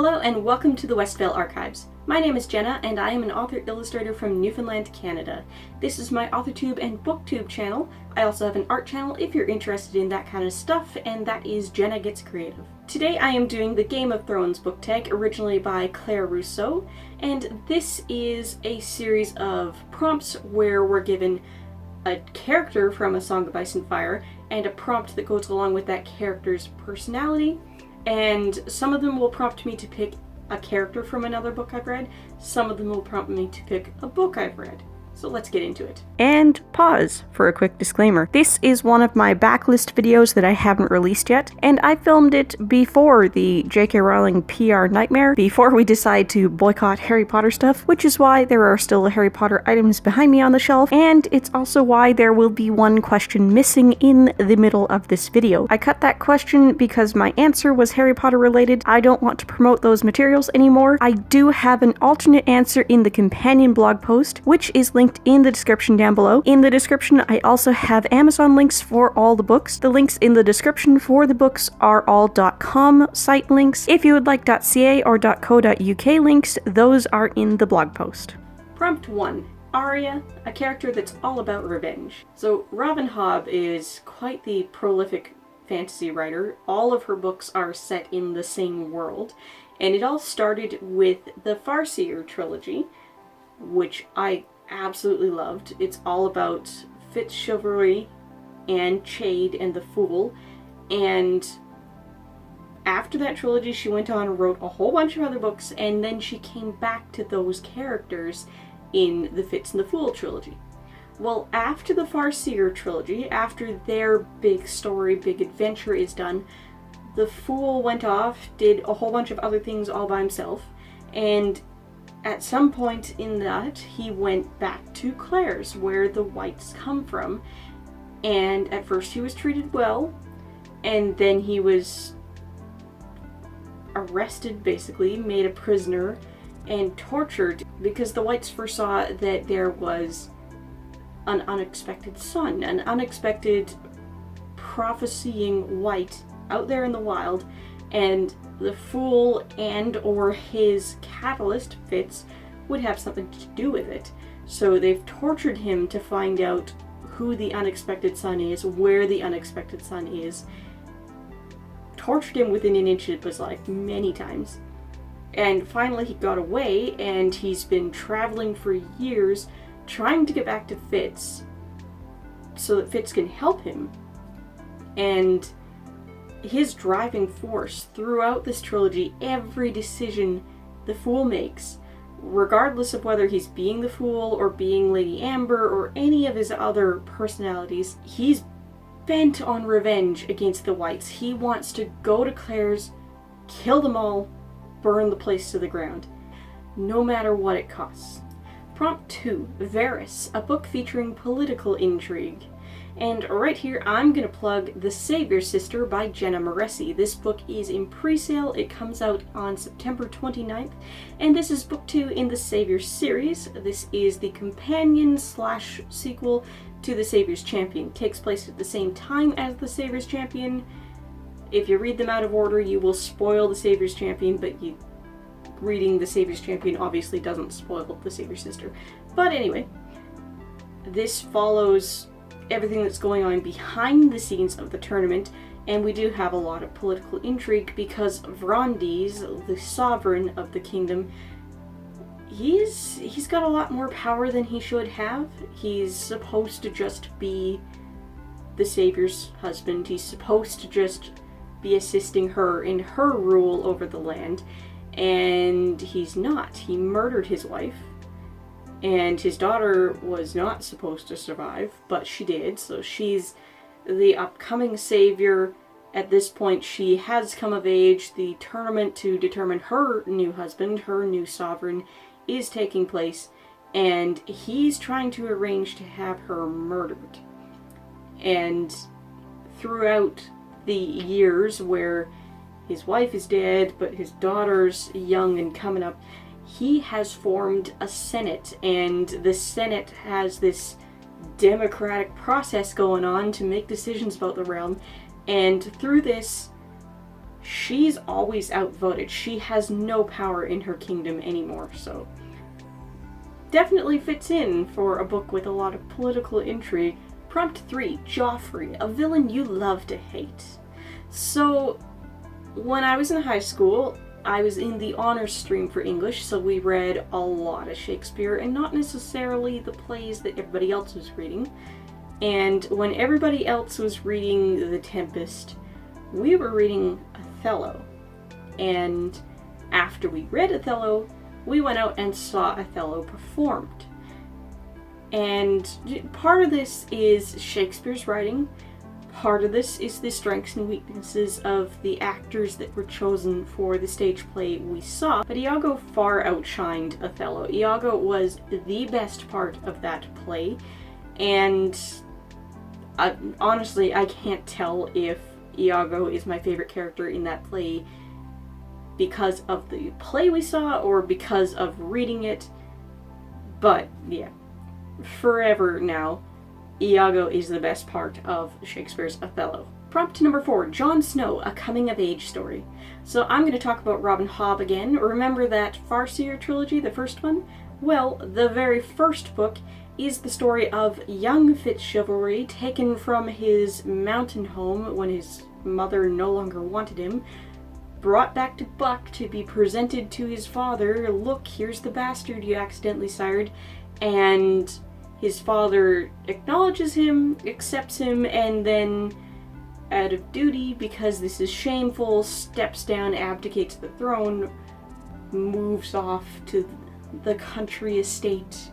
Hello and welcome to the Westveil Archives. My name is Jenna and I am an author-illustrator from Newfoundland, Canada. This is my AuthorTube and BookTube channel. I also have an art channel if you're interested in that kind of stuff, and that is Jenna Gets Creative. Today I am doing the Game of Thrones book tag, originally by Claire Rousseau, and this is a series of prompts where we're given a character from A Song of Ice and Fire and a prompt that goes along with that character's personality. And some of them will prompt me to pick a character from another book I've read. Some of them will prompt me to pick a book I've read. So let's get into it. And pause for a quick disclaimer. This is one of my backlist videos that I haven't released yet, and I filmed it before the J.K. Rowling PR nightmare, before we decide to boycott Harry Potter stuff, which is why there are still Harry Potter items behind me on the shelf, and it's also why there will be one question missing in the middle of this video. I cut that question because my answer was Harry Potter related. I don't want to promote those materials anymore. I do have an alternate answer in the companion blog post, which is linked in the description down below. In the description, I also have Amazon links for all the books. The links in the description for the books are all .com site links. If you would like .ca or .co.uk links, those are in the blog post. Prompt 1. Arya, a character that's all about revenge. So Robin Hobb is quite the prolific fantasy writer. All of her books are set in the same world, and it all started with the Farseer trilogy, which I absolutely loved. It's all about Fitz chivalry and Chade and the Fool, and after that trilogy she went on and wrote a whole bunch of other books, and then she came back to those characters in the Fitz and the Fool trilogy. Well, after the Farseer trilogy, after their big story, big adventure is done, the Fool went off, did a whole bunch of other things all by himself, and at some point in that, he went back to Claire's, where the Whites come from, and at first he was treated well, and then he was arrested, basically, made a prisoner, and tortured because the Whites foresaw that there was an unexpected son, an unexpected prophesying White out there in the wild, and the Fool and or his catalyst, Fitz, would have something to do with it. So they've tortured him to find out who the unexpected son is, where the unexpected son is. Tortured him within an inch of his life many times. And finally he got away, and he's been traveling for years trying to get back to Fitz so that Fitz can help him. And his driving force throughout this trilogy, every decision the Fool makes, regardless of whether he's being the Fool or being Lady Amber or any of his other personalities, he's bent on revenge against the Whites. He wants to go to Claire's, kill them all, burn the place to the ground, no matter what it costs. Prompt 2. Varys, a book featuring political intrigue. And right here, I'm going to plug The Savior's Sister by Jenna Moreci. This book is in pre-sale. It comes out on September 29th, and this is book 2 in the Savior's series. This is the companion/sequel to The Savior's Champion. It takes place at the same time as The Savior's Champion. If you read them out of order, you will spoil The Savior's Champion, but reading The Savior's Champion obviously doesn't spoil The Savior's Sister. But anyway, this follows everything that's going on behind the scenes of the tournament, and we do have a lot of political intrigue because Vrondis, the sovereign of the kingdom, he's got a lot more power than he should have. He's supposed to just be the Savior's husband. He's supposed to just be assisting her in her rule over the land, and he's not. He murdered his wife, and his daughter was not supposed to survive, but she did, so she's the upcoming savior. At this point, she has come of age. The tournament to determine her new husband, her new sovereign, is taking place, and he's trying to arrange to have her murdered. And throughout the years where his wife is dead, but his daughter's young and coming up, he has formed a Senate, and the Senate has this democratic process going on to make decisions about the realm, and through this, she's always outvoted. She has no power in her kingdom anymore, so definitely fits in for a book with a lot of political intrigue. Prompt 3, Joffrey, a villain you love to hate. So, when I was in high school, I was in the honors stream for English, so we read a lot of Shakespeare, and not necessarily the plays that everybody else was reading. And when everybody else was reading The Tempest, we were reading Othello. And after we read Othello, we went out and saw Othello performed. And part of this is Shakespeare's writing, part of this is the strengths and weaknesses of the actors that were chosen for the stage play we saw, but Iago far outshined Othello. Iago was the best part of that play, and honestly, I can't tell if Iago is my favorite character in that play because of the play we saw or because of reading it, but yeah. Forever now, Iago is the best part of Shakespeare's Othello. Prompt number 4, Jon Snow, a coming-of-age story. So I'm going to talk about Robin Hobb again. Remember that Farseer trilogy, the first one? Well, the very first book is the story of young Fitzchivalry taken from his mountain home when his mother no longer wanted him, brought back to Buck to be presented to his father. Look, here's the bastard you accidentally sired. And his father acknowledges him, accepts him, and then, out of duty, because this is shameful, steps down, abdicates the throne, moves off to the country estate,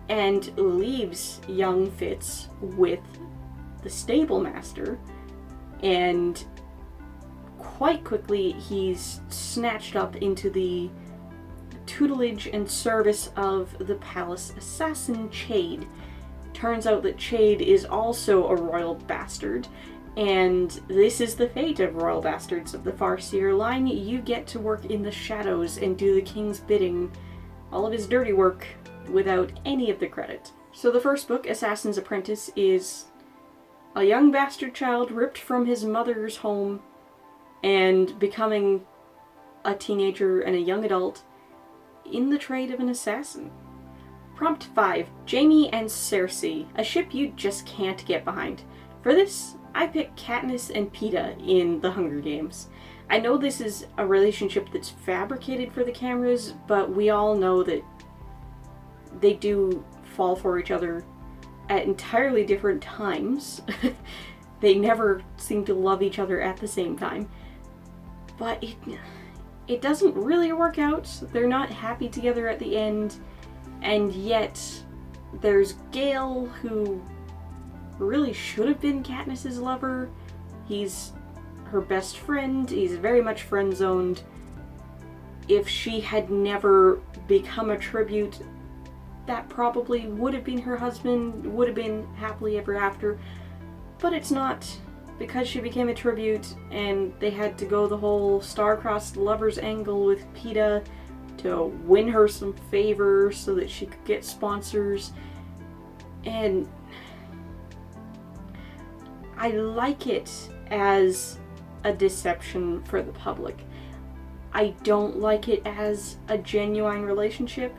and leaves young Fitz with the stable master, and quite quickly he's snatched up into the tutelage and service of the palace assassin Chade. Turns out that Chade is also a royal bastard, and this is the fate of royal bastards of the Farseer line. You get to work in the shadows and do the king's bidding, all of his dirty work, without any of the credit. So the first book, Assassin's Apprentice, is a young bastard child ripped from his mother's home and becoming a teenager and a young adult in the trade of an assassin. Prompt 5, Jaime and Cersei, a ship you just can't get behind. For this, I picked Katniss and Peeta in The Hunger Games. I know this is a relationship that's fabricated for the cameras, but we all know that they do fall for each other at entirely different times. They never seem to love each other at the same time. But it doesn't really work out. They're not happy together at the end, and yet there's Gale, who really should have been Katniss's lover. He's her best friend. He's very much friend-zoned. If she had never become a tribute, that probably would have been her husband, would have been happily ever after, but it's not. Because she became a tribute, and they had to go the whole star-crossed lovers angle with Peeta to win her some favor so that she could get sponsors. And I like it as a deception for the public. I don't like it as a genuine relationship,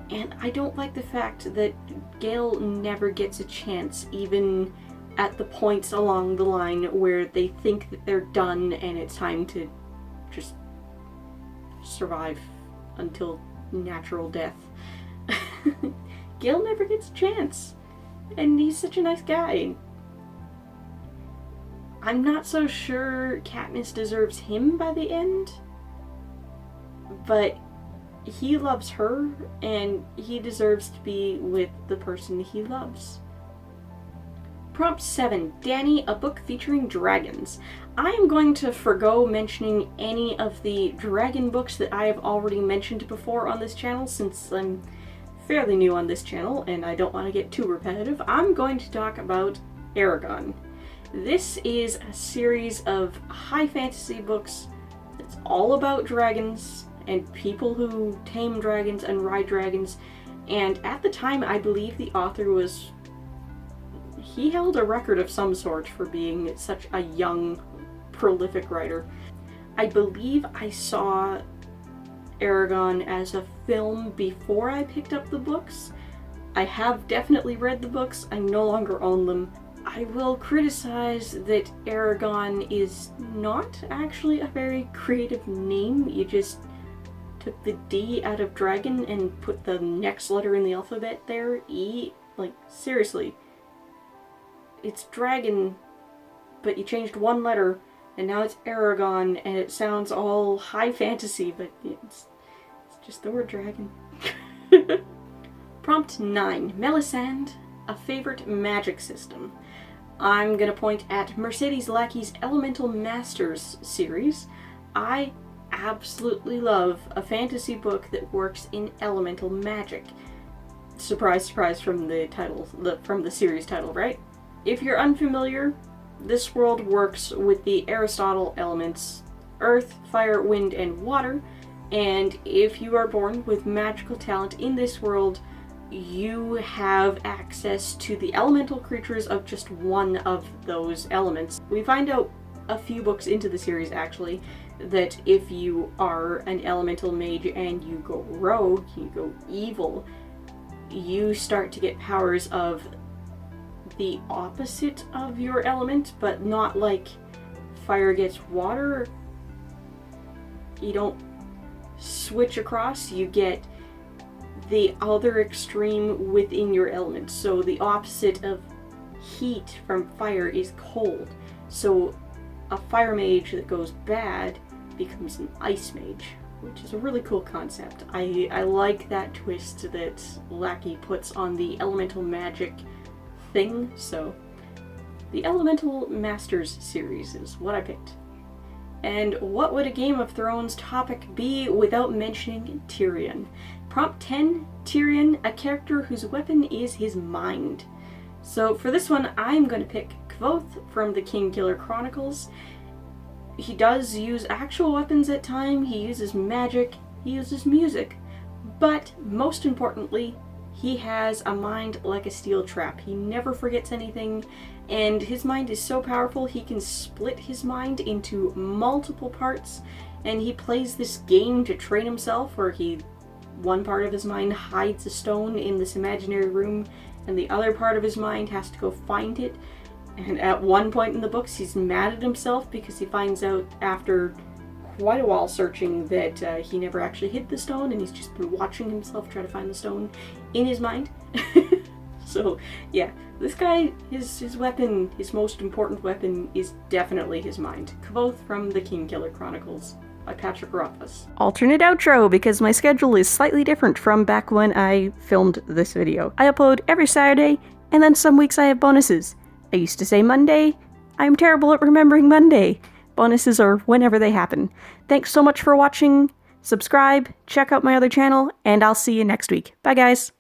and I don't like the fact that Gale never gets a chance, even at the points along the line where they think that they're done and it's time to just survive until natural death. Gale never gets a chance, and he's such a nice guy. I'm not so sure Katniss deserves him by the end, but he loves her, and he deserves to be with the person he loves. Prompt 7, Dany, a book featuring dragons. I am going to forgo mentioning any of the dragon books that I have already mentioned before on this channel, since I'm fairly new on this channel and I don't want to get too repetitive. I'm going to talk about Eragon. This is a series of high fantasy books that's all about dragons and people who tame dragons and ride dragons, and at the time I believe the author he held a record of some sort for being such a young prolific writer. I believe I saw Eragon as a film before I picked up the books. I have definitely read the books, I no longer own them. I will criticize that Eragon is not actually a very creative name. You just took the D out of dragon and put the next letter in the alphabet there, E. Like, seriously. It's dragon, but you changed one letter, and now it's Eragon, and it sounds all high fantasy, but it's just the word dragon. Prompt 9. Melisandre, a favorite magic system. I'm gonna point at Mercedes Lackey's Elemental Masters series. I absolutely love a fantasy book that works in elemental magic. Surprise, surprise from the title, from the series title, right? If you're unfamiliar, this world works with the Aristotle elements: earth, fire, wind, and water, and if you are born with magical talent in this world, you have access to the elemental creatures of just one of those elements. We find out a few books into the series, actually, that if you are an elemental mage and you go rogue, you go evil, you start to get powers of the opposite of your element, but not like fire gets water. You don't switch across, you get the other extreme within your element. So the opposite of heat from fire is cold. So a fire mage that goes bad becomes an ice mage, which is a really cool concept. I like that twist that Lackey puts on the elemental magic thing, so the Elemental Masters series is what I picked. And what would a Game of Thrones topic be without mentioning Tyrion? Prompt 10, Tyrion, a character whose weapon is his mind. So for this one, I'm going to pick Kvothe from the Kingkiller Chronicles. He does use actual weapons at times, he uses magic, he uses music, but most importantly, he has a mind like a steel trap. He never forgets anything, and his mind is so powerful he can split his mind into multiple parts, and he plays this game to train himself where one part of his mind hides a stone in this imaginary room, and the other part of his mind has to go find it. And at one point in the books, he's mad at himself because he finds out after quite a while searching that he never actually hid the stone, and he's just been watching himself try to find the stone in his mind. So yeah, this guy, his weapon, his most important weapon is definitely his mind. Kvothe from the Kingkiller Chronicles by Patrick Rothfuss. Alternate outro, because my schedule is slightly different from back when I filmed this video. I upload every Saturday, and then some weeks I have bonuses. I used to say Monday. I'm terrible at remembering Monday. Bonuses are whenever they happen. Thanks so much for watching. Subscribe, check out my other channel, and I'll see you next week. Bye guys!